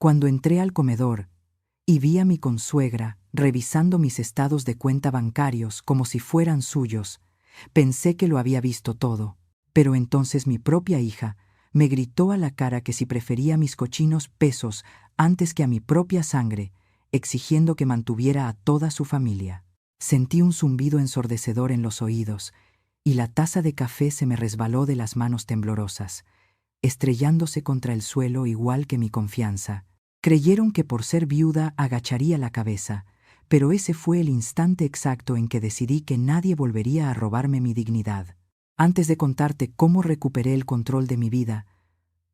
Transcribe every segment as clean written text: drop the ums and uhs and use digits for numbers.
Cuando entré al comedor y vi a mi consuegra revisando mis estados de cuenta bancarios como si fueran suyos, pensé que lo había visto todo, pero entonces mi propia hija me gritó a la cara que si prefería mis cochinos pesos antes que a mi propia sangre, exigiendo que mantuviera a toda su familia. Sentí un zumbido ensordecedor en los oídos y la taza de café se me resbaló de las manos temblorosas, estrellándose contra el suelo igual que mi confianza. Creyeron que por ser viuda agacharía la cabeza, pero ese fue el instante exacto en que decidí que nadie volvería a robarme mi dignidad. Antes de contarte cómo recuperé el control de mi vida,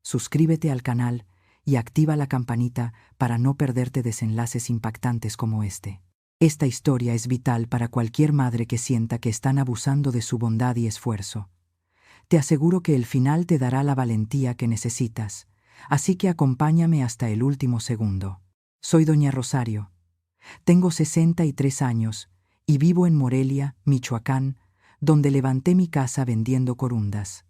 suscríbete al canal y activa la campanita para no perderte desenlaces impactantes como este. Esta historia es vital para cualquier madre que sienta que están abusando de su bondad y esfuerzo. Te aseguro que el final te dará la valentía que necesitas, así que acompáñame hasta el último segundo. Soy doña Rosario. Tengo 63 años y vivo en Morelia, Michoacán, donde levanté mi casa vendiendo corundas.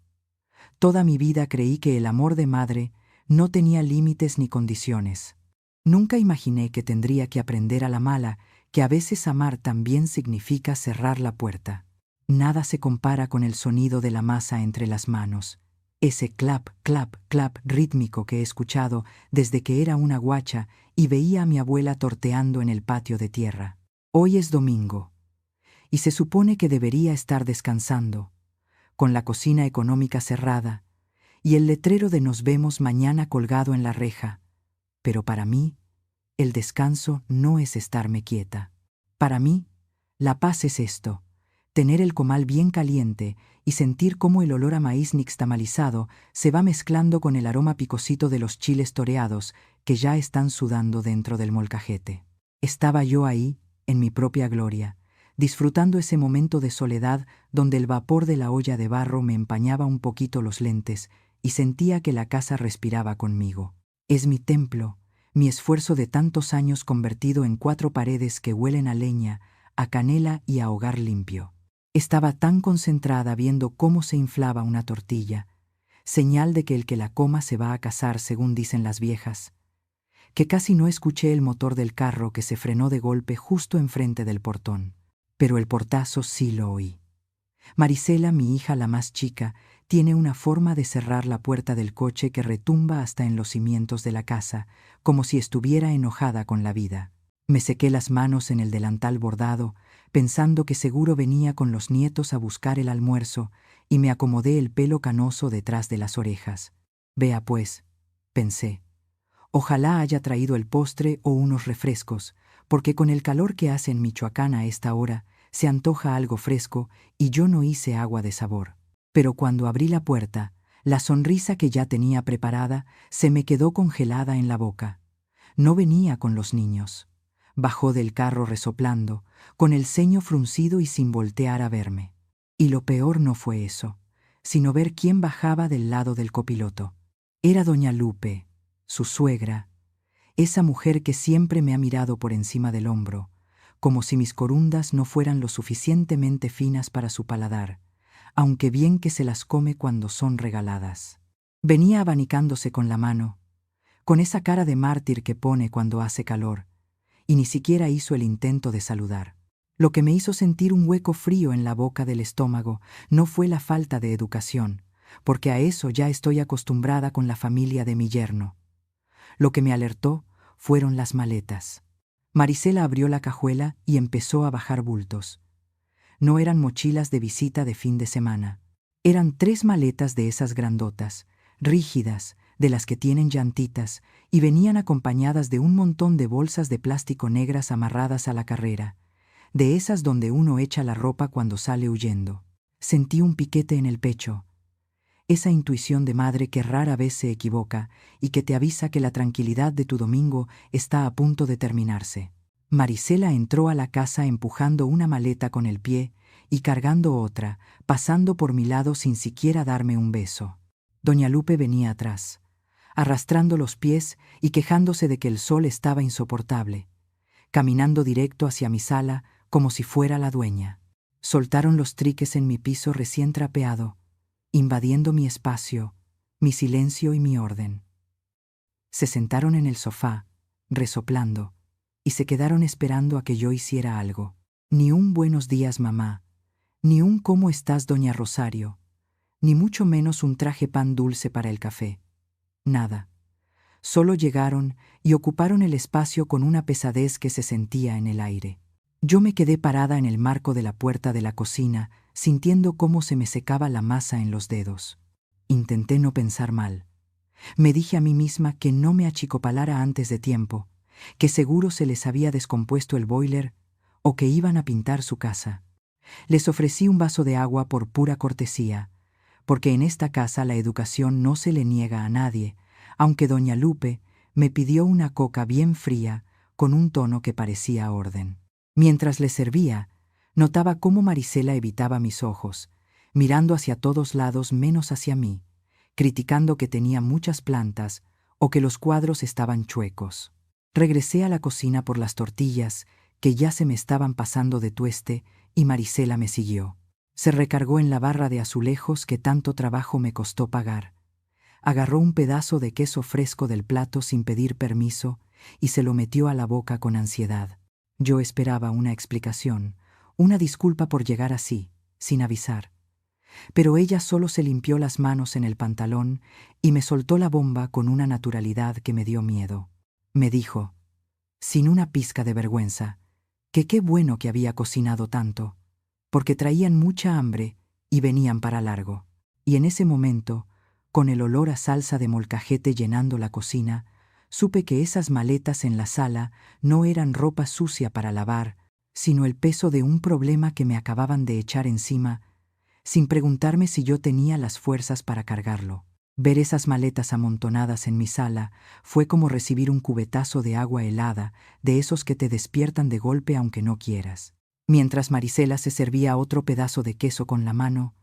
Toda mi vida creí que el amor de madre no tenía límites ni condiciones. Nunca imaginé que tendría que aprender a la mala que a veces amar también significa cerrar la puerta. Nada se compara con el sonido de la masa entre las manos, ese clap, clap, clap rítmico que he escuchado desde que era una guacha y veía a mi abuela torteando en el patio de tierra. Hoy es domingo, y se supone que debería estar descansando, con la cocina económica cerrada y el letrero de nos vemos mañana colgado en la reja. Pero para mí, el descanso no es estarme quieta. Para mí, la paz es esto: tener el comal bien caliente y sentir cómo el olor a maíz nixtamalizado se va mezclando con el aroma picosito de los chiles toreados que ya están sudando dentro del molcajete. Estaba yo ahí, en mi propia gloria, disfrutando ese momento de soledad donde el vapor de la olla de barro me empañaba un poquito los lentes y sentía que la casa respiraba conmigo. Es mi templo, mi esfuerzo de tantos años convertido en 4 paredes que huelen a leña, a canela y a hogar limpio. Estaba tan concentrada viendo cómo se inflaba una tortilla, señal de que el que la coma se va a casar, según dicen las viejas, que casi no escuché el motor del carro que se frenó de golpe justo enfrente del portón. Pero el portazo sí lo oí. Marisela, mi hija la más chica, tiene una forma de cerrar la puerta del coche que retumba hasta en los cimientos de la casa, como si estuviera enojada con la vida. Me sequé las manos en el delantal bordado, pensando que seguro venía con los nietos a buscar el almuerzo, y me acomodé el pelo canoso detrás de las orejas. Vea pues, pensé, ojalá haya traído el postre o unos refrescos, porque con el calor que hace en Michoacán a esta hora, se antoja algo fresco y yo no hice agua de sabor. Pero cuando abrí la puerta, la sonrisa que ya tenía preparada se me quedó congelada en la boca. No venía con los niños. Bajó del carro resoplando, con el ceño fruncido y sin voltear a verme. Y lo peor no fue eso, sino ver quién bajaba del lado del copiloto. Era doña Lupe, su suegra, esa mujer que siempre me ha mirado por encima del hombro, como si mis corundas no fueran lo suficientemente finas para su paladar, aunque bien que se las come cuando son regaladas. Venía abanicándose con la mano, con esa cara de mártir que pone cuando hace calor, y ni siquiera hizo el intento de saludar. Lo que me hizo sentir un hueco frío en la boca del estómago no fue la falta de educación, porque a eso ya estoy acostumbrada con la familia de mi yerno. Lo que me alertó fueron las maletas. Marisela abrió la cajuela y empezó a bajar bultos. No eran mochilas de visita de fin de semana. Eran 3 maletas de esas grandotas, rígidas, de las que tienen llantitas, y venían acompañadas de un montón de bolsas de plástico negras amarradas a la carrera, de esas donde uno echa la ropa cuando sale huyendo. Sentí un piquete en el pecho, esa intuición de madre que rara vez se equivoca y que te avisa que la tranquilidad de tu domingo está a punto de terminarse. Marisela entró a la casa empujando una maleta con el pie y cargando otra, pasando por mi lado sin siquiera darme un beso. Doña Lupe venía atrás, arrastrando los pies y quejándose de que el sol estaba insoportable, caminando directo hacia mi sala como si fuera la dueña. Soltaron los triques en mi piso recién trapeado, invadiendo mi espacio, mi silencio y mi orden. Se sentaron en el sofá, resoplando, y se quedaron esperando a que yo hiciera algo. Ni un buenos días, mamá, ni un cómo estás, doña Rosario, ni mucho menos un traje pan dulce para el café. Nada. Solo llegaron y ocuparon el espacio con una pesadez que se sentía en el aire. Yo me quedé parada en el marco de la puerta de la cocina, sintiendo cómo se me secaba la masa en los dedos. Intenté no pensar mal. Me dije a mí misma que no me achicopalara antes de tiempo, que seguro se les había descompuesto el boiler o que iban a pintar su casa. Les ofrecí un vaso de agua por pura cortesía, porque en esta casa la educación no se le niega a nadie, aunque doña Lupe me pidió una coca bien fría con un tono que parecía orden. Mientras le servía, notaba cómo Marisela evitaba mis ojos, mirando hacia todos lados menos hacia mí, criticando que tenía muchas plantas o que los cuadros estaban chuecos. Regresé a la cocina por las tortillas, que ya se me estaban pasando de tueste, y Marisela me siguió. Se recargó en la barra de azulejos que tanto trabajo me costó pagar. Agarró un pedazo de queso fresco del plato sin pedir permiso y se lo metió a la boca con ansiedad. Yo esperaba una explicación, una disculpa por llegar así, sin avisar. Pero ella solo se limpió las manos en el pantalón y me soltó la bomba con una naturalidad que me dio miedo. Me dijo, sin una pizca de vergüenza, que qué bueno que había cocinado tanto, porque traían mucha hambre y venían para largo. Y en ese momento, con el olor a salsa de molcajete llenando la cocina, supe que esas maletas en la sala no eran ropa sucia para lavar, sino el peso de un problema que me acababan de echar encima, sin preguntarme si yo tenía las fuerzas para cargarlo. Ver esas maletas amontonadas en mi sala fue como recibir un cubetazo de agua helada, de esos que te despiertan de golpe aunque no quieras. Mientras Marisela se servía otro pedazo de queso con la mano,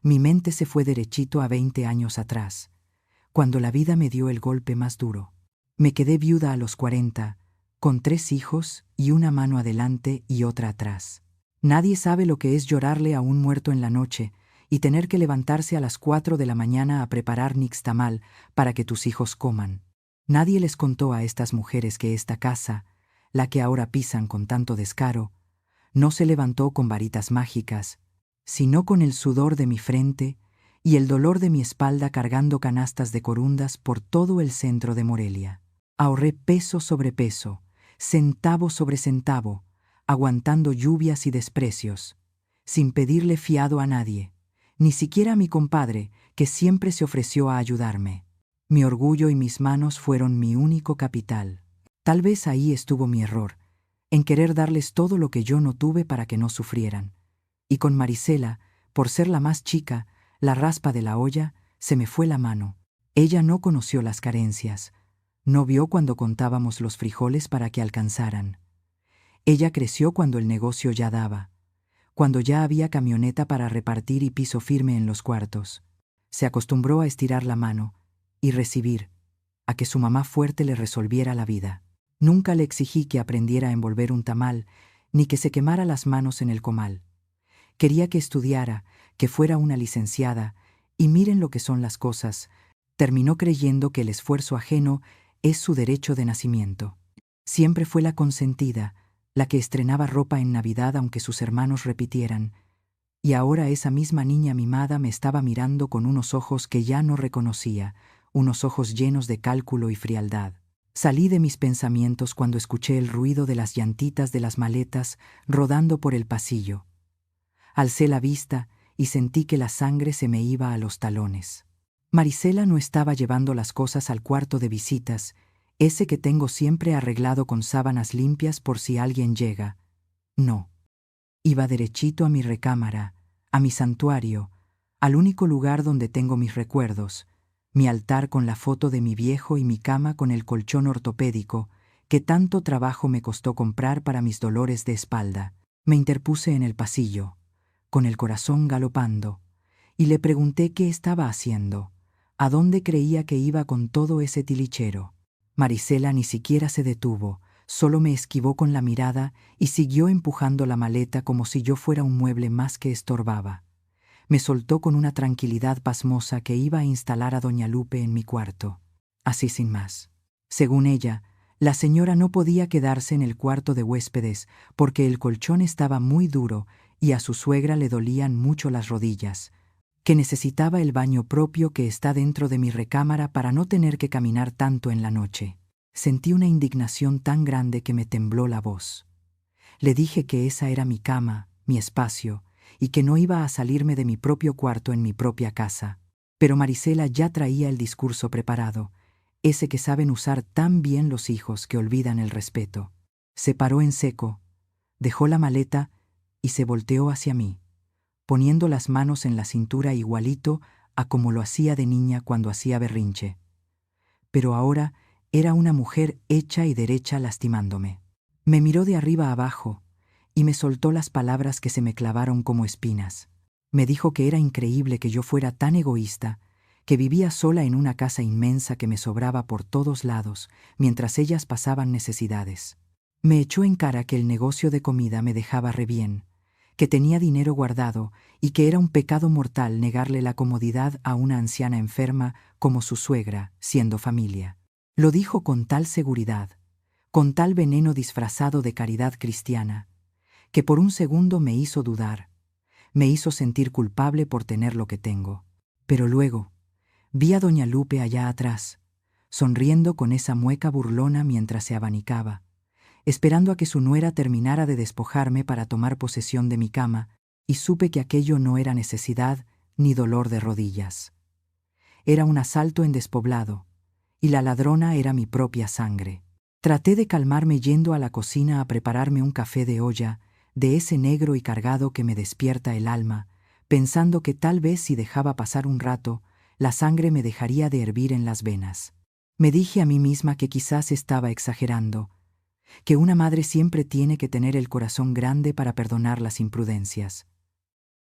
mi mente se fue derechito a 20 años atrás, cuando la vida me dio el golpe más duro. Me quedé viuda a los 40, con 3 hijos y una mano adelante y otra atrás. Nadie sabe lo que es llorarle a un muerto en la noche y tener que levantarse a las 4 de la mañana a preparar nixtamal para que tus hijos coman. Nadie les contó a estas mujeres que esta casa, la que ahora pisan con tanto descaro, no se levantó con varitas mágicas, sino con el sudor de mi frente y el dolor de mi espalda cargando canastas de corundas por todo el centro de Morelia. Ahorré peso sobre peso, centavo sobre centavo, aguantando lluvias y desprecios, sin pedirle fiado a nadie, ni siquiera a mi compadre, que siempre se ofreció a ayudarme. Mi orgullo y mis manos fueron mi único capital. Tal vez ahí estuvo mi error, en querer darles todo lo que yo no tuve para que no sufrieran. Y con Marisela, por ser la más chica, la raspa de la olla, se me fue la mano. Ella no conoció las carencias, no vio cuando contábamos los frijoles para que alcanzaran. Ella creció cuando el negocio ya daba, cuando ya había camioneta para repartir y piso firme en los cuartos. Se acostumbró a estirar la mano y recibir, a que su mamá fuerte le resolviera la vida. Nunca le exigí que aprendiera a envolver un tamal, ni que se quemara las manos en el comal. Quería que estudiara, que fuera una licenciada, y miren lo que son las cosas. Terminó creyendo que el esfuerzo ajeno es su derecho de nacimiento. Siempre fue la consentida, la que estrenaba ropa en Navidad aunque sus hermanos repitieran, y ahora esa misma niña mimada me estaba mirando con unos ojos que ya no reconocía, unos ojos llenos de cálculo y frialdad. Salí de mis pensamientos cuando escuché el ruido de las llantitas de las maletas rodando por el pasillo. Alcé la vista y sentí que la sangre se me iba a los talones. Marisela no estaba llevando las cosas al cuarto de visitas, ese que tengo siempre arreglado con sábanas limpias por si alguien llega. No. Iba derechito a mi recámara, a mi santuario, al único lugar donde tengo mis recuerdos, mi altar con la foto de mi viejo y mi cama con el colchón ortopédico que tanto trabajo me costó comprar para mis dolores de espalda. Me interpuse en el pasillo, con el corazón galopando, y le pregunté qué estaba haciendo, a dónde creía que iba con todo ese tilichero. Marisela ni siquiera se detuvo, solo me esquivó con la mirada y siguió empujando la maleta como si yo fuera un mueble más que estorbaba. Me soltó con una tranquilidad pasmosa que iba a instalar a doña Lupe en mi cuarto. Así sin más. Según ella, la señora no podía quedarse en el cuarto de huéspedes porque el colchón estaba muy duro y a su suegra le dolían mucho las rodillas, que necesitaba el baño propio que está dentro de mi recámara para no tener que caminar tanto en la noche. Sentí una indignación tan grande que me tembló la voz. Le dije que esa era mi cama, mi espacio, y que no iba a salirme de mi propio cuarto en mi propia casa. Pero Marisela ya traía el discurso preparado, ese que saben usar tan bien los hijos que olvidan el respeto. Se paró en seco, dejó la maleta y se volteó hacia mí, poniendo las manos en la cintura igualito a como lo hacía de niña cuando hacía berrinche. Pero ahora era una mujer hecha y derecha lastimándome. Me miró de arriba abajo y me soltó las palabras que se me clavaron como espinas. Me dijo que era increíble que yo fuera tan egoísta, que vivía sola en una casa inmensa que me sobraba por todos lados, mientras ellas pasaban necesidades. Me echó en cara que el negocio de comida me dejaba re bien, que tenía dinero guardado y que era un pecado mortal negarle la comodidad a una anciana enferma como su suegra, siendo familia. Lo dijo con tal seguridad, con tal veneno disfrazado de caridad cristiana, que por un segundo me hizo dudar, me hizo sentir culpable por tener lo que tengo. Pero luego vi a doña Lupe allá atrás, sonriendo con esa mueca burlona mientras se abanicaba, esperando a que su nuera terminara de despojarme para tomar posesión de mi cama, y supe que aquello no era necesidad ni dolor de rodillas. Era un asalto en despoblado, y la ladrona era mi propia sangre. Traté de calmarme yendo a la cocina a prepararme un café de olla, de ese negro y cargado que me despierta el alma, pensando que tal vez si dejaba pasar un rato, la sangre me dejaría de hervir en las venas. Me dije a mí misma que quizás estaba exagerando, que una madre siempre tiene que tener el corazón grande para perdonar las imprudencias.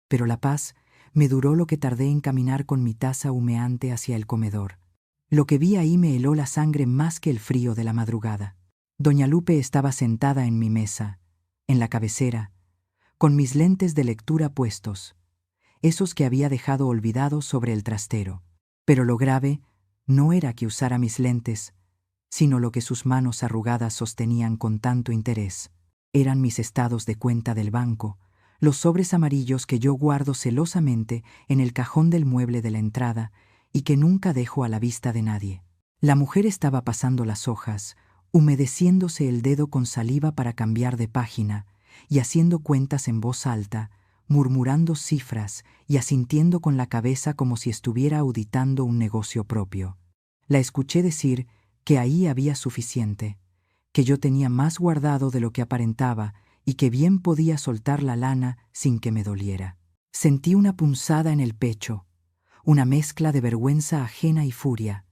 Pero la paz me duró lo que tardé en caminar con mi taza humeante hacia el comedor. Lo que vi ahí me heló la sangre más que el frío de la madrugada. Doña Lupe estaba sentada en mi mesa, en la cabecera, con mis lentes de lectura puestos, esos que había dejado olvidados sobre el trastero. Pero lo grave no era que usara mis lentes, sino lo que sus manos arrugadas sostenían con tanto interés. Eran mis estados de cuenta del banco, los sobres amarillos que yo guardo celosamente en el cajón del mueble de la entrada y que nunca dejo a la vista de nadie. La mujer estaba pasando las hojas, humedeciéndose el dedo con saliva para cambiar de página y haciendo cuentas en voz alta, murmurando cifras y asintiendo con la cabeza como si estuviera auditando un negocio propio. La escuché decir que ahí había suficiente, que yo tenía más guardado de lo que aparentaba y que bien podía soltar la lana sin que me doliera. Sentí una punzada en el pecho, una mezcla de vergüenza ajena y furia.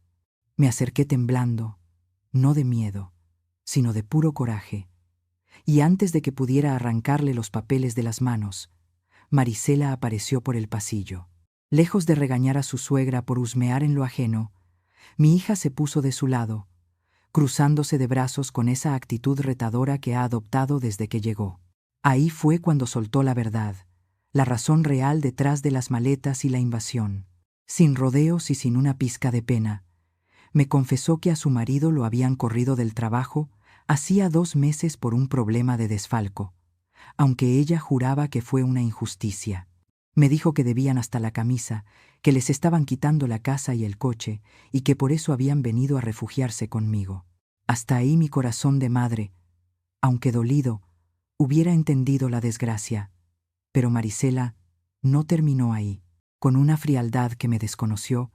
Me acerqué temblando, no de miedo, sino de puro coraje, y antes de que pudiera arrancarle los papeles de las manos, Marisela apareció por el pasillo. Lejos de regañar a su suegra por husmear en lo ajeno, mi hija se puso de su lado, cruzándose de brazos con esa actitud retadora que ha adoptado desde que llegó. Ahí fue cuando soltó la verdad, la razón real detrás de las maletas y la invasión. Sin rodeos y sin una pizca de pena, me confesó que a su marido lo habían corrido del trabajo hacía 2 meses por un problema de desfalco, aunque ella juraba que fue una injusticia. Me dijo que debían hasta la camisa, que les estaban quitando la casa y el coche, y que por eso habían venido a refugiarse conmigo. Hasta ahí mi corazón de madre, aunque dolido, hubiera entendido la desgracia. Pero Marisela no terminó ahí. Con una frialdad que me desconoció,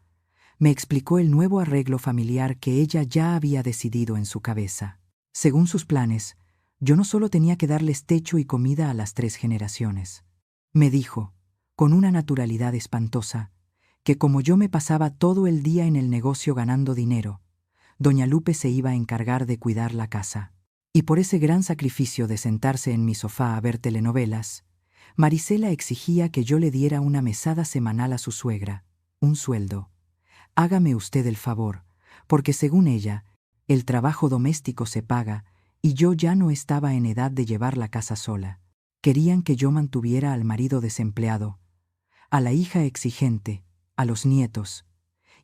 me explicó el nuevo arreglo familiar que ella ya había decidido en su cabeza. Según sus planes, yo no solo tenía que darles techo y comida a las 3 generaciones. Me dijo, con una naturalidad espantosa, que como yo me pasaba todo el día en el negocio ganando dinero, doña Lupe se iba a encargar de cuidar la casa. Y por ese gran sacrificio de sentarse en mi sofá a ver telenovelas, Marisela exigía que yo le diera una mesada semanal a su suegra, un sueldo. Hágame usted el favor, porque según ella, el trabajo doméstico se paga y yo ya no estaba en edad de llevar la casa sola. Querían que yo mantuviera al marido desempleado, a la hija exigente, a los nietos,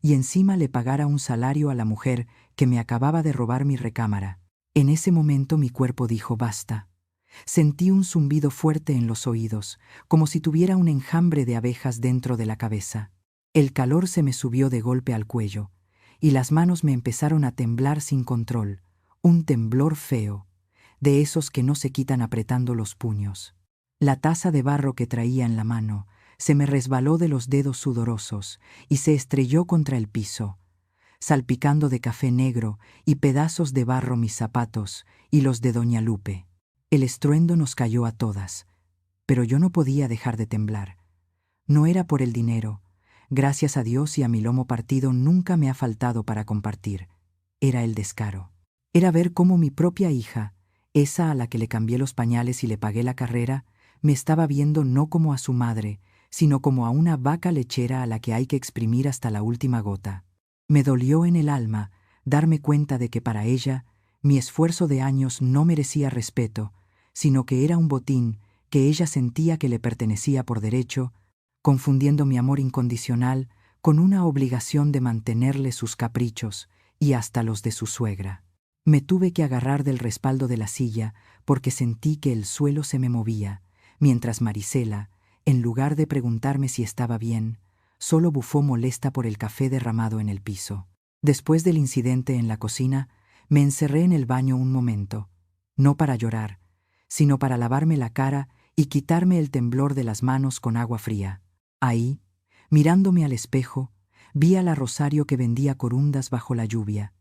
y encima le pagara un salario a la mujer que me acababa de robar mi recámara. En ese momento mi cuerpo dijo basta. Sentí un zumbido fuerte en los oídos, como si tuviera un enjambre de abejas dentro de la cabeza. El calor se me subió de golpe al cuello, y las manos me empezaron a temblar sin control, un temblor feo, de esos que no se quitan apretando los puños. La taza de barro que traía en la mano se me resbaló de los dedos sudorosos y se estrelló contra el piso, salpicando de café negro y pedazos de barro mis zapatos y los de doña Lupe. El estruendo nos cayó a todas, pero yo no podía dejar de temblar. No era por el dinero. Gracias a Dios y a mi lomo partido nunca me ha faltado para compartir. Era el descaro. Era ver cómo mi propia hija, esa a la que le cambié los pañales y le pagué la carrera, me estaba viendo no como a su madre, sino como a una vaca lechera a la que hay que exprimir hasta la última gota. Me dolió en el alma darme cuenta de que para ella mi esfuerzo de años no merecía respeto, sino que era un botín que ella sentía que le pertenecía por derecho, confundiendo mi amor incondicional con una obligación de mantenerle sus caprichos y hasta los de su suegra. Me tuve que agarrar del respaldo de la silla porque sentí que el suelo se me movía, mientras Marisela, en lugar de preguntarme si estaba bien, solo bufó molesta por el café derramado en el piso. Después del incidente en la cocina, me encerré en el baño un momento, no para llorar, sino para lavarme la cara y quitarme el temblor de las manos con agua fría. Ahí, mirándome al espejo, vi a la Rosario que vendía corundas bajo la lluvia,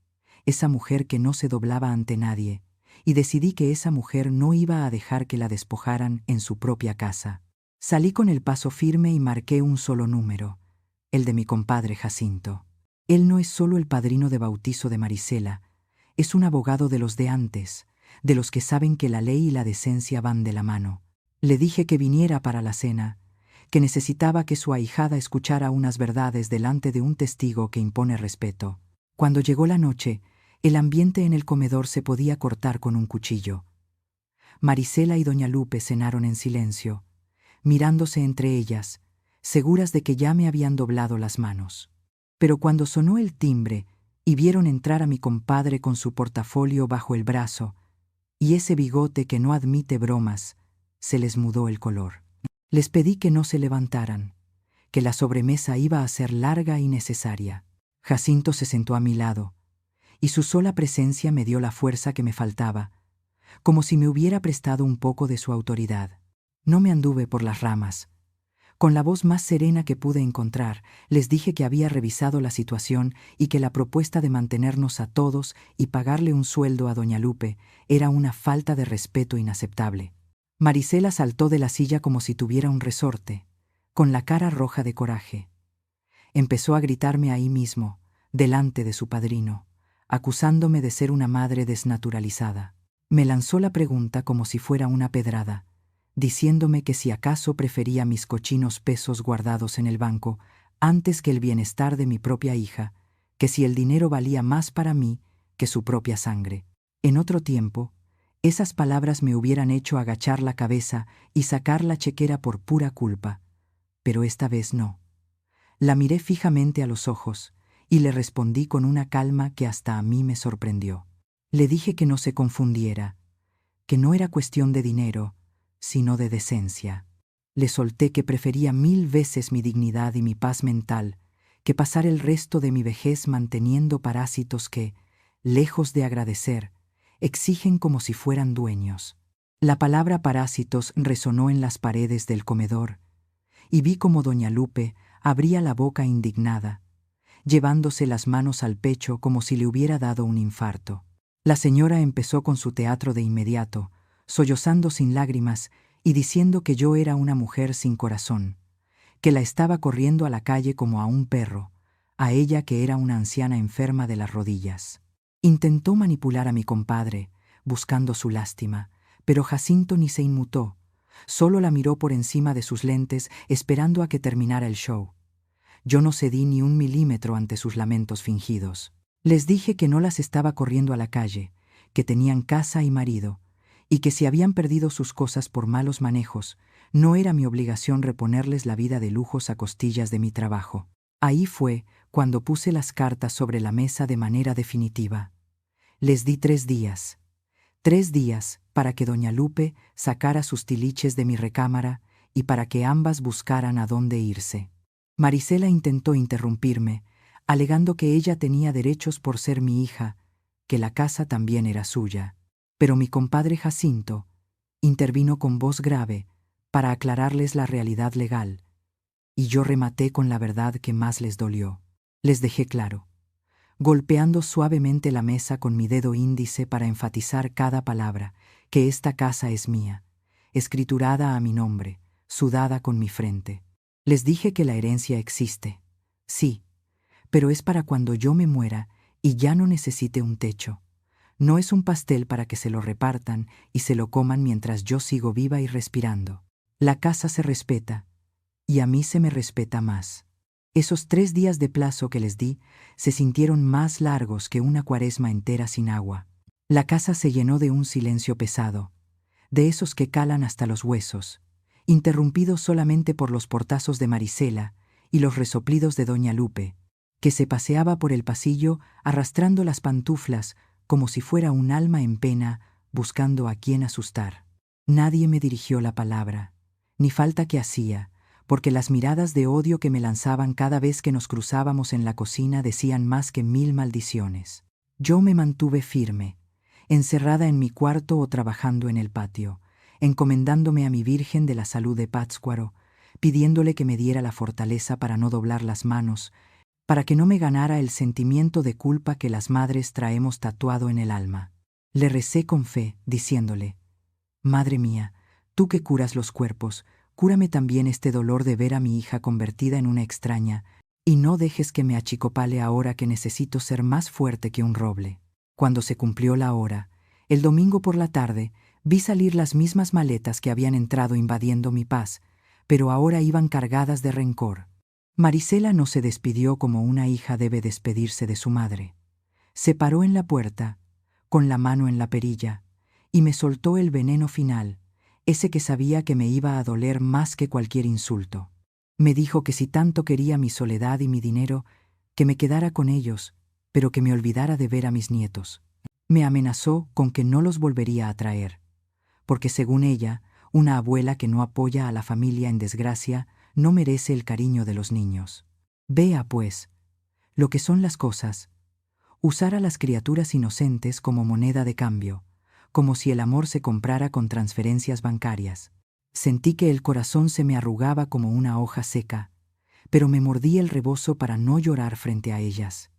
esa mujer que no se doblaba ante nadie, y decidí que esa mujer no iba a dejar que la despojaran en su propia casa. Salí con el paso firme y marqué un solo número, el de mi compadre Jacinto. Él no es solo el padrino de bautizo de Marisela, es un abogado de los de antes, de los que saben que la ley y la decencia van de la mano. Le dije que viniera para la cena, que necesitaba que su ahijada escuchara unas verdades delante de un testigo que impone respeto. Cuando llegó la noche, el ambiente en el comedor se podía cortar con un cuchillo. Marisela y doña Lupe cenaron en silencio, mirándose entre ellas, seguras de que ya me habían doblado las manos. Pero cuando sonó el timbre y vieron entrar a mi compadre con su portafolio bajo el brazo y ese bigote que no admite bromas, se les mudó el color. Les pedí que no se levantaran, que la sobremesa iba a ser larga y necesaria. Jacinto se sentó a mi lado, y su sola presencia me dio la fuerza que me faltaba, como si me hubiera prestado un poco de su autoridad. No me anduve por las ramas. Con la voz más serena que pude encontrar, les dije que había revisado la situación y que la propuesta de mantenernos a todos y pagarle un sueldo a doña Lupe era una falta de respeto inaceptable. Marisela saltó de la silla como si tuviera un resorte, con la cara roja de coraje. Empezó a gritarme ahí mismo, delante de su padrino, acusándome de ser una madre desnaturalizada. Me lanzó la pregunta como si fuera una pedrada, diciéndome que si acaso prefería mis cochinos pesos guardados en el banco antes que el bienestar de mi propia hija, que si el dinero valía más para mí que su propia sangre. En otro tiempo, esas palabras me hubieran hecho agachar la cabeza y sacar la chequera por pura culpa, pero esta vez no. La miré fijamente a los ojos y le respondí con una calma que hasta a mí me sorprendió. Le dije que no se confundiera, que no era cuestión de dinero, sino de decencia. Le solté que prefería 1000 veces mi dignidad y mi paz mental que pasar el resto de mi vejez manteniendo parásitos que, lejos de agradecer, exigen como si fueran dueños. La palabra parásitos resonó en las paredes del comedor, y vi como doña Lupe abría la boca indignada, llevándose las manos al pecho como si le hubiera dado un infarto. La señora empezó con su teatro de inmediato, sollozando sin lágrimas y diciendo que yo era una mujer sin corazón, que la estaba corriendo a la calle como a un perro, a ella que era una anciana enferma de las rodillas. Intentó manipular a mi compadre, buscando su lástima, pero Jacinto ni se inmutó, solo la miró por encima de sus lentes esperando a que terminara el show. Yo no cedí ni un milímetro ante sus lamentos fingidos. Les dije que no las estaba corriendo a la calle, que tenían casa y marido, y que si habían perdido sus cosas por malos manejos, no era mi obligación reponerles la vida de lujos a costillas de mi trabajo. Ahí fue cuando puse las cartas sobre la mesa de manera definitiva. Les di 3 días. 3 días para que doña Lupe sacara sus tiliches de mi recámara y para que ambas buscaran a dónde irse. Marisela intentó interrumpirme, alegando que ella tenía derechos por ser mi hija, que la casa también era suya. Pero mi compadre Jacinto intervino con voz grave para aclararles la realidad legal, y yo rematé con la verdad que más les dolió. Les dejé claro, golpeando suavemente la mesa con mi dedo índice para enfatizar cada palabra, que esta casa es mía, escriturada a mi nombre, sudada con mi frente. Les dije que la herencia existe, sí, pero es para cuando yo me muera y ya no necesite un techo. No es un pastel para que se lo repartan y se lo coman mientras yo sigo viva y respirando. La casa se respeta, y a mí se me respeta más. Esos 3 días de plazo que les di se sintieron más largos que una cuaresma entera sin agua. La casa se llenó de un silencio pesado, de esos que calan hasta los huesos, interrumpidos solamente por los portazos de Marisela y los resoplidos de doña Lupe, que se paseaba por el pasillo arrastrando las pantuflas como si fuera un alma en pena buscando a quién asustar. Nadie me dirigió la palabra, ni falta que hacía, porque las miradas de odio que me lanzaban cada vez que nos cruzábamos en la cocina decían más que 1000 maldiciones. Yo me mantuve firme, encerrada en mi cuarto o trabajando en el patio, encomendándome a mi Virgen de la Salud de Pátzcuaro, pidiéndole que me diera la fortaleza para no doblar las manos, para que no me ganara el sentimiento de culpa que las madres traemos tatuado en el alma. Le recé con fe, diciéndole: Madre mía, tú que curas los cuerpos, cúrame también este dolor de ver a mi hija convertida en una extraña, y no dejes que me achicopale ahora que necesito ser más fuerte que un roble. Cuando se cumplió la hora, el domingo por la tarde, vi salir las mismas maletas que habían entrado invadiendo mi paz, pero ahora iban cargadas de rencor. Marisela no se despidió como una hija debe despedirse de su madre. Se paró en la puerta, con la mano en la perilla, y me soltó el veneno final, ese que sabía que me iba a doler más que cualquier insulto. Me dijo que si tanto quería mi soledad y mi dinero, que me quedara con ellos, pero que me olvidara de ver a mis nietos. Me amenazó con que no los volvería a traer, porque según ella, una abuela que no apoya a la familia en desgracia no merece el cariño de los niños. Vea, pues, lo que son las cosas. Usar a las criaturas inocentes como moneda de cambio, como si el amor se comprara con transferencias bancarias. Sentí que el corazón se me arrugaba como una hoja seca, pero me mordí el rebozo para no llorar frente a ellas.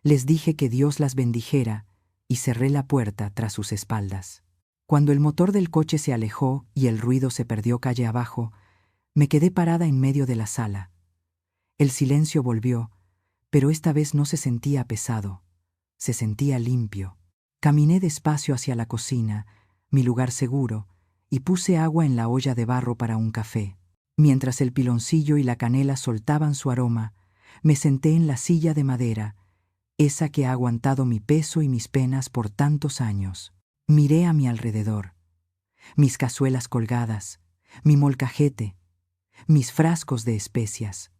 Les dije que Dios las bendijera y cerré la puerta tras sus espaldas. Cuando el motor del coche se alejó y el ruido se perdió calle abajo, me quedé parada en medio de la sala. El silencio volvió, pero esta vez no se sentía pesado, se sentía limpio. Caminé despacio hacia la cocina, mi lugar seguro, y puse agua en la olla de barro para un café. Mientras el piloncillo y la canela soltaban su aroma, me senté en la silla de madera, esa que ha aguantado mi peso y mis penas por tantos años. Miré a mi alrededor, mis cazuelas colgadas, mi molcajete, mis frascos de especias.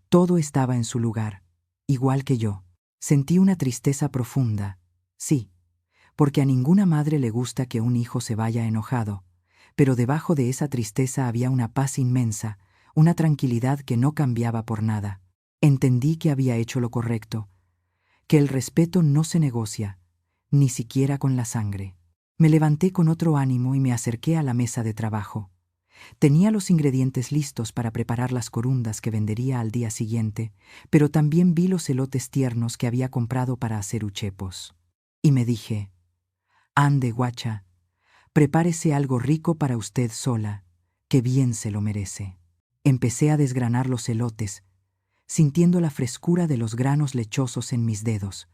Todo estaba en su lugar, igual que yo. Sentí una tristeza profunda, sí, porque a ninguna madre le gusta que un hijo se vaya enojado, pero debajo de esa tristeza había una paz inmensa, una tranquilidad que no cambiaba por nada. Entendí que había hecho lo correcto, que el respeto no se negocia, ni siquiera con la sangre. Me levanté con otro ánimo y me acerqué a la mesa de trabajo. Tenía los ingredientes listos para preparar las corundas que vendería al día siguiente, pero también vi los elotes tiernos que había comprado para hacer uchepos. Y me dije: Ande, guacha, prepárese algo rico para usted sola, que bien se lo merece. Empecé a desgranar los elotes, sintiendo la frescura de los granos lechosos en mis dedos,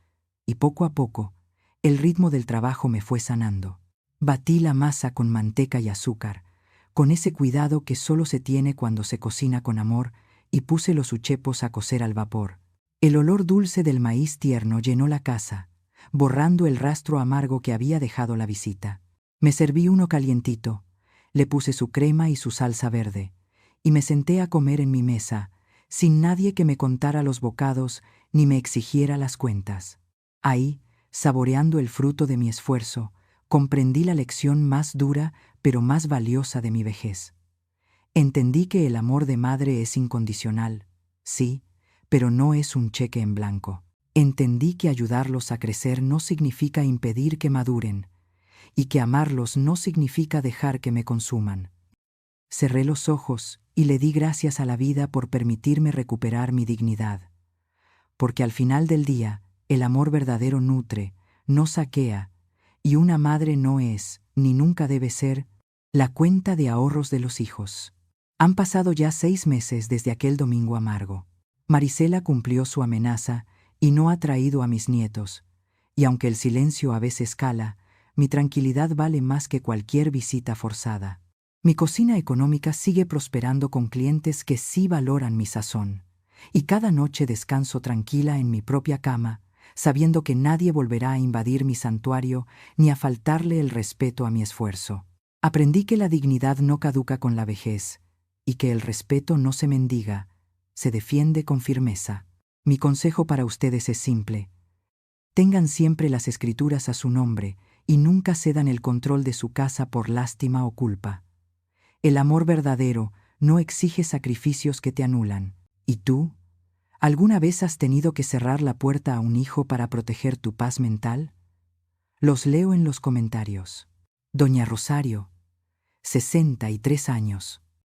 y poco a poco, el ritmo del trabajo me fue sanando. Batí la masa con manteca y azúcar, con ese cuidado que solo se tiene cuando se cocina con amor, y puse los uchepos a cocer al vapor. El olor dulce del maíz tierno llenó la casa, borrando el rastro amargo que había dejado la visita. Me serví uno calientito, le puse su crema y su salsa verde, y me senté a comer en mi mesa, sin nadie que me contara los bocados ni me exigiera las cuentas. Ahí, saboreando el fruto de mi esfuerzo, comprendí la lección más dura pero más valiosa de mi vejez. Entendí que el amor de madre es incondicional, sí, pero no es un cheque en blanco. Entendí que ayudarlos a crecer no significa impedir que maduren, y que amarlos no significa dejar que me consuman. Cerré los ojos y le di gracias a la vida por permitirme recuperar mi dignidad. Porque al final del día, el amor verdadero nutre, no saquea, y una madre no es, ni nunca debe ser, la cuenta de ahorros de los hijos. Han pasado ya 6 meses desde aquel domingo amargo. Marisela cumplió su amenaza y no ha traído a mis nietos, y aunque el silencio a veces cala, mi tranquilidad vale más que cualquier visita forzada. Mi cocina económica sigue prosperando con clientes que sí valoran mi sazón, y cada noche descanso tranquila en mi propia cama, sabiendo que nadie volverá a invadir mi santuario ni a faltarle el respeto a mi esfuerzo. Aprendí que la dignidad no caduca con la vejez, y que el respeto no se mendiga, se defiende con firmeza. Mi consejo para ustedes es simple. Tengan siempre las escrituras a su nombre y nunca cedan el control de su casa por lástima o culpa. El amor verdadero no exige sacrificios que te anulan. ¿Y tú? ¿Alguna vez has tenido que cerrar la puerta a un hijo para proteger tu paz mental? Los leo en los comentarios. Doña Rosario, 63 años.